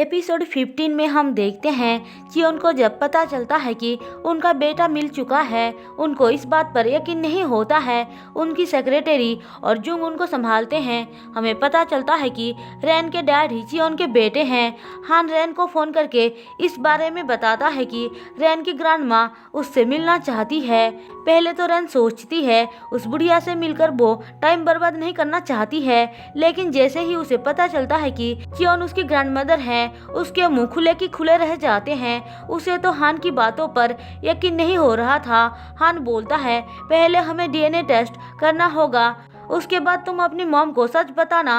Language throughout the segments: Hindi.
एपिसोड 15 में हम देखते हैं कि उनको जब पता चलता है कि उनका बेटा मिल चुका है, उनको इस बात पर यकीन नहीं होता है। उनकी सेक्रेटरी और जुंग उनको संभालते हैं। हमें पता चलता है कि रैन के डैड ही चियोन के बेटे हैं। हान रैन को फ़ोन करके इस बारे में बताता है कि रैन की ग्रैंड माँ उससे मिलना चाहती है। पहले तो रैन सोचती है उस बुढ़िया से मिलकर वो टाइम बर्बाद नहीं करना चाहती है, लेकिन जैसे ही उसे पता चलता है कि चियोन उसकी ग्रैंडमदर है, उसके मुंह खुले की खुले रह जाते हैं। उसे तो हान की बातों पर यकीन नहीं हो रहा था। हान बोलता है पहले हमें डीएनए टेस्ट करना होगा, उसके बाद तुम अपनी मॉम को सच बताना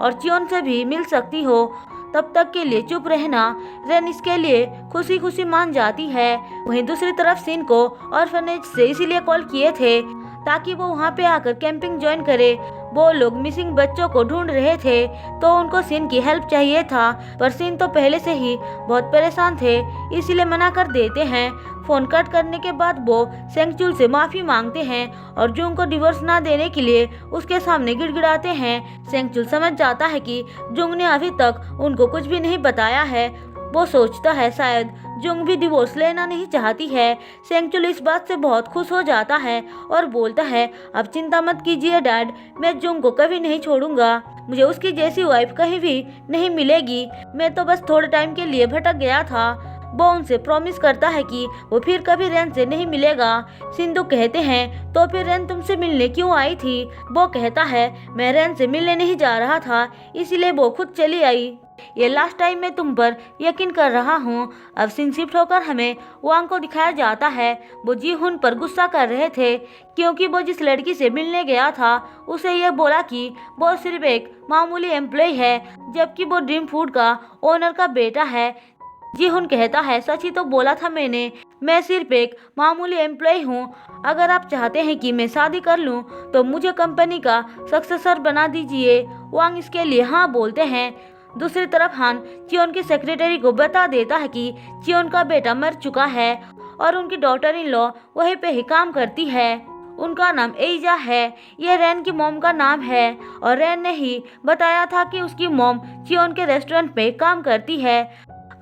और चियोन से भी मिल सकती हो। तब तक के लिए चुप रहना। रैन इसके लिए खुशी खुशी मान जाती है। वहीं दूसरी तरफ सिन को ऑर्फनेज से इसीलिए कॉल किए थे ताकि वो वहाँ पे आकर कैंपिंग ज्वाइन करे। वो लोग मिसिंग बच्चों को ढूंढ रहे थे तो उनको सिन की हेल्प चाहिए था, पर सिन तो पहले से ही बहुत परेशान थे, इसीलिए मना कर देते हैं। फोन कट करने के बाद वो सेंगचुल से माफ़ी मांगते हैं और जुंग को डिवोर्स ना देने के लिए उसके सामने गिड़गिड़ाते हैं। सेंगचुल समझ जाता है कि जुंग ने अभी तक उनको कुछ भी नहीं बताया है। वो सोचता है शायद जुंग भी डिवोर्स लेना नहीं चाहती है। सेंगचुल इस बात से बहुत खुश हो जाता है और बोलता है अब चिंता मत कीजिए डैड, मैं जुंग को कभी नहीं छोड़ूंगा। मुझे उसकी जैसी वाइफ कहीं भी नहीं मिलेगी। मैं तो बस थोड़े टाइम के लिए भटक गया था। वो उनसे प्रॉमिस करता है कि वो फिर कभी रैन से नहीं मिलेगा। सिंधु कहते हैं तो फिर रैन तुमसे मिलने क्यों आई थी? वो कहता है मैं रैन से मिलने नहीं जा रहा था, इसीलिए वो खुद चली आई। ये लास्ट टाइम मैं तुम पर यकीन कर रहा हूँ। अब सीन शिफ्ट होकर हमें वांग को दिखाया जाता है। वो जीहुन पर गुस्सा कर रहे थे क्योंकि वो जिस लड़की से मिलने गया था उसे ये बोला कि वो सिर्फ एक मामूली एम्प्लॉय है, जबकि वो ड्रीम फूड का ओनर का बेटा है। जीहुन कहता है सच ही तो बोला था मैंने, मैं सिर्फ एक मामूली एम्प्लॉय हूँ। अगर आप चाहते हैं कि मैं शादी कर लूँ तो मुझे कंपनी का सक्सेसर बना दीजिए। वांग इसके लिए हाँ बोलते हैं। दूसरी तरफ हान चियोन की सेक्रेटरी को बता देता है कि चियोन का बेटा मर चुका है और उनकी डॉटर इन लॉ वहीं पे ही काम करती है। उनका नाम एइजा है। यह रैन की मॉम का नाम है और रैन ने ही बताया था कि उसकी मॉम चियोन के रेस्टोरेंट पे काम करती है।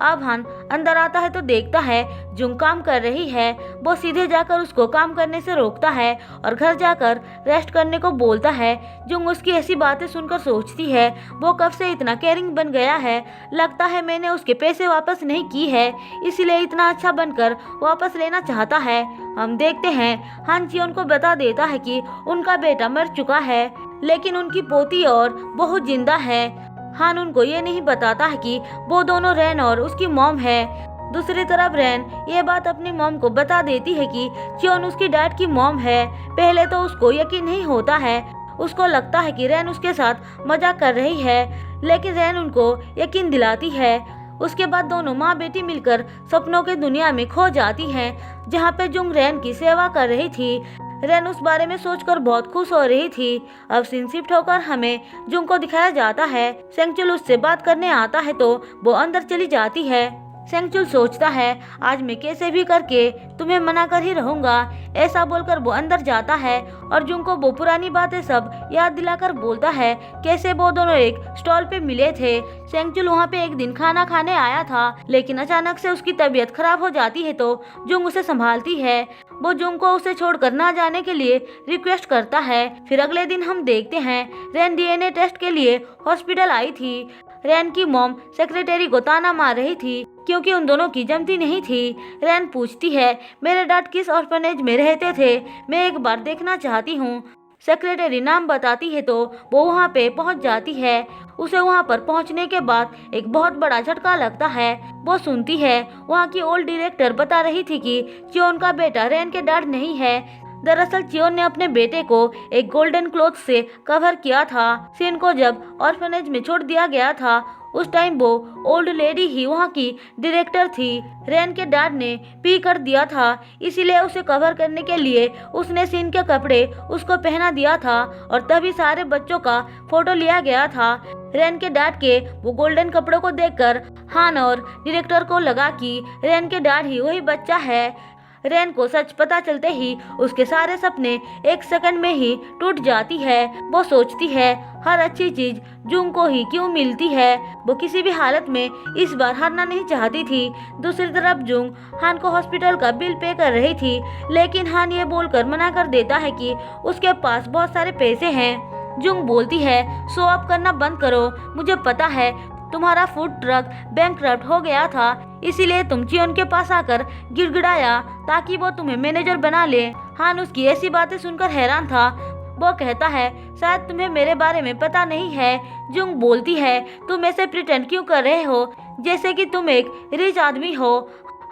अब हान अंदर आता है तो देखता है जुंग काम कर रही है। वो सीधे जाकर उसको काम करने से रोकता है और घर जाकर रेस्ट करने को बोलता है। जुंग उसकी ऐसी बातें सुनकर सोचती है वो कब से इतना केयरिंग बन गया है। लगता है मैंने उसके पैसे वापस नहीं की है, इसीलिए इतना अच्छा बनकर वापस लेना चाहता है। हम देखते हैं हान चियोन को बता देता है कि उनका बेटा मर चुका है, लेकिन उनकी पोती और बहू जिंदा है। हान उनको ये नहीं बताता है कि वो दोनों रैन और उसकी मॉम है। दूसरी तरफ रैन ये बात अपनी मॉम को बता देती है कि चियोन उसकी डैड की मॉम है। पहले तो उसको यकीन नहीं होता है, उसको लगता है कि रैन उसके साथ मजाक कर रही है, लेकिन रैन उनको यकीन दिलाती है। उसके बाद दोनों माँ बेटी मिलकर सपनों के दुनिया में खो जाती हैं, जहाँ पे जुंग रैन की सेवा कर रही थी। रैन उस बारे में सोचकर बहुत खुश हो रही थी। अब सीन शिफ्ट होकर हमें जुंग को दिखाया जाता है। सेंगचुल उससे बात करने आता है तो वो अंदर चली जाती है। सेंगचुल सोचता है आज मैं कैसे भी करके तुम्हें मना कर ही रहूंगा। ऐसा बोलकर वो अंदर जाता है और जुंग को वो पुरानी बातें सब याद दिलाकर बोलता है कैसे वो दोनों एक स्टॉल पे मिले थे। सेंगचुल वहाँ पे एक दिन खाना खाने आया था, लेकिन अचानक से उसकी तबीयत खराब हो जाती है तो जुंग उसे संभालती है। वो जुंग को उसे छोड़कर ना जाने के लिए रिक्वेस्ट करता है। फिर अगले दिन हम देखते हैं रैन डीएनए टेस्ट के लिए हॉस्पिटल आई थी। रैन की मॉम सेक्रेटरी को ताना मार रही थी क्योंकि उन दोनों की जमती नहीं थी। रैन पूछती है मेरे डैड किस ऑर्फनेज में रहते थे, मैं एक बार देखना चाहती हूँ। सेक्रेटरी नाम बताती है तो वो वहाँ पे पहुँच जाती है। उसे वहाँ पर पहुँचने के बाद एक बहुत बड़ा झटका लगता है। वो सुनती है वहाँ की ओल्ड डायरेक्टर बता रही थी कि चियोन का बेटा रैन के डैड नहीं है। दरअसल चियोन ने अपने बेटे को एक गोल्डन क्लॉथ से कवर किया था। सिन को जब ऑर्फनेज में छोड़ दिया गया था उस टाइम वो ओल्ड लेडी ही वहाँ की डायरेक्टर थी। रैन के डैड ने पी कर दिया था, इसीलिए उसे कवर करने के लिए उसने सिन के कपड़े उसको पहना दिया था और तभी सारे बच्चों का फोटो लिया गया था। रैन के डैड के वो गोल्डन कपड़ों को देखकर हान और डायरेक्टर को लगा कि रैन के डैड ही वही बच्चा है। रेन को सच पता चलते ही उसके सारे सपने एक सेकंड में ही टूट जाती है। वो सोचती है हर अच्छी चीज जुंग को ही क्यों मिलती है। वो किसी भी हालत में इस बार हारना नहीं चाहती थी। दूसरी तरफ जुंग हान को हॉस्पिटल का बिल पे कर रही थी, लेकिन हान ये बोलकर मना कर देता है कि उसके पास बहुत सारे पैसे हैं। जुंग बोलती है शो ऑफ करना बंद करो, मुझे पता है तुम्हारा फूड ट्रक बैंकक्रप्ट हो गया था, इसीलिए तुम चियोन के पास आकर गिड़गिड़ाया ताकि वो तुम्हें मैनेजर बना ले। हान उसकी ऐसी बातें सुनकर हैरान था। वो कहता है शायद तुम्हें मेरे बारे में पता नहीं है। जुंग बोलती है तुम ऐसे प्रिटेंड क्यों कर रहे हो जैसे कि तुम एक रिच आदमी हो।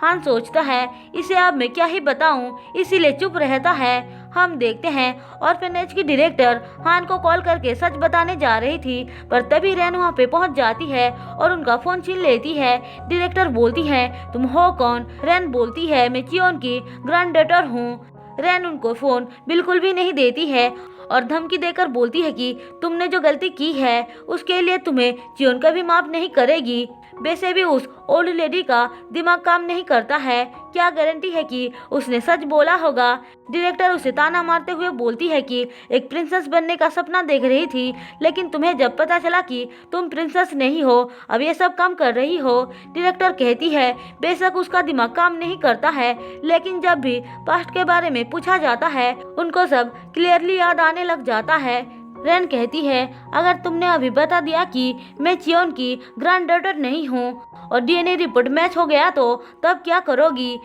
हान सोचता है इसे अब मैं क्या ही बताऊं, इसीलिए चुप रहता है। हम देखते हैं ऑर्फेनेज की डायरेक्टर हान को कॉल करके सच बताने जा रही थी, पर तभी रेन वहां पे पहुंच जाती है और उनका फोन छीन लेती है। डायरेक्टर बोलती है तुम हो कौन? रेन बोलती है मैं चियोन की ग्रैंड डॉटर हूँ। रेन उनको फोन बिल्कुल भी नहीं देती है और धमकी देकर बोलती है कि तुमने जो गलती की है उसके लिए तुम्हें चियोन कभी माफ नहीं करेगी। वैसे भी उस ओल्ड लेडी का दिमाग काम नहीं करता है, क्या गारंटी है कि उसने सच बोला होगा। डायरेक्टर उसे ताना मारते हुए बोलती है कि एक प्रिंसेस बनने का सपना देख रही थी, लेकिन तुम्हें जब पता चला कि तुम प्रिंसेस नहीं हो अब ये सब काम कर रही हो। डायरेक्टर कहती है बेशक उसका दिमाग काम नहीं करता है, लेकिन जब भी पास्ट के बारे में पूछा जाता है उनको सब क्लियरली याद आने लग जाता है। रेन कहती है अगर तुमने अभी बता दिया कि मैं चियोन की ग्रैंड डॉटर नहीं हूँ और डीएनए रिपोर्ट मैच हो गया तो तब क्या करोगी?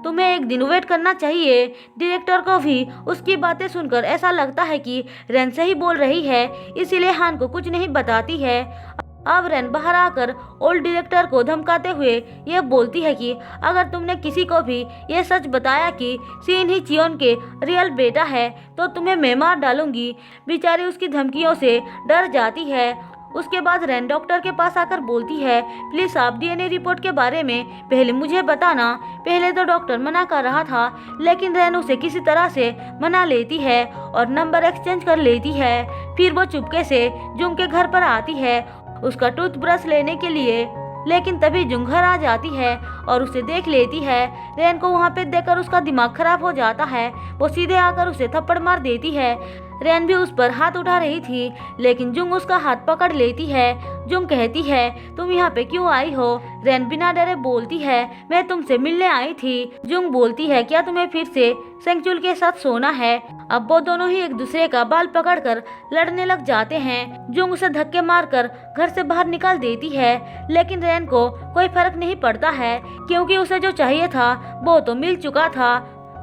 तुम्हें एक दिन वेट करना चाहिए। डायरेक्टर को भी उसकी बातें सुनकर ऐसा लगता है कि रेन सही बोल रही है, इसीलिए हान को कुछ नहीं बताती है। अब रेन बाहर आकर ओल्ड डायरेक्टर को धमकाते हुए ये बोलती है कि अगर तुमने किसी को भी ये सच बताया कि सीन ही चियोन के रियल बेटा है तो तुम्हें मैं मार डालूंगी। बेचारी उसकी धमकियों से डर जाती है। उसके बाद रेन डॉक्टर के पास आकर बोलती है प्लीज आप डीएनए रिपोर्ट के बारे में पहले मुझे बताना। पहले तो डॉक्टर मना कर रहा था, लेकिन रेन उसे किसी तरह से मना लेती है और नंबर एक्सचेंज कर लेती है। फिर वो चुपके से जुंग के घर पर आती है उसका टूथब्रश लेने के लिए, लेकिन तभी जुंग घर आ जाती है और उसे देख लेती है। रेन को वहाँ पे देखकर उसका दिमाग खराब हो जाता है। वो सीधे आकर उसे थप्पड़ मार देती है। रेन भी उस पर हाथ उठा रही थी, लेकिन जुंग उसका हाथ पकड़ लेती है। जुंग कहती है तुम यहाँ पे क्यों आई हो? रेन बिना डरे बोलती है मैं तुमसे मिलने आई थी। जुंग बोलती है क्या तुम्हें फिर से सेंगचुल के साथ सोना है? अब वो दोनों ही एक दूसरे का बाल पकड़कर लड़ने लग जाते हैं। जुंग उसे धक्के मारकर घर से बाहर निकाल देती है, लेकिन रेन को कोई फर्क नहीं पड़ता है क्योंकि उसे जो चाहिए था वो तो मिल चुका था।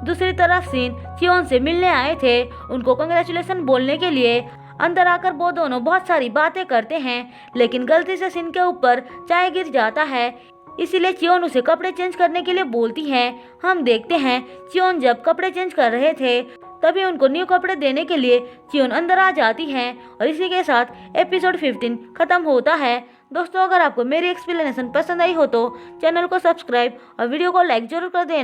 दूसरी तरफ सीन चियोन से मिलने आए थे, उनको कांग्रेचुलेशन बोलने के लिए अंदर आकर वो दोनों बहुत सारी बातें करते हैं, लेकिन गलती से सीन के ऊपर चाय गिर जाता है, इसीलिए चियोन उसे कपड़े चेंज करने के लिए बोलती है। हम देखते हैं चियोन जब कपड़े चेंज कर रहे थे तभी उनको न्यू कपड़े देने के लिए चियोन अंदर आ जाती है और इसी के साथ एपिसोड 15 खत्म होता है। दोस्तों अगर आपको मेरी एक्सप्लेनेशन पसंद आई हो तो चैनल को सब्सक्राइब और वीडियो को लाइक जरूर कर देना।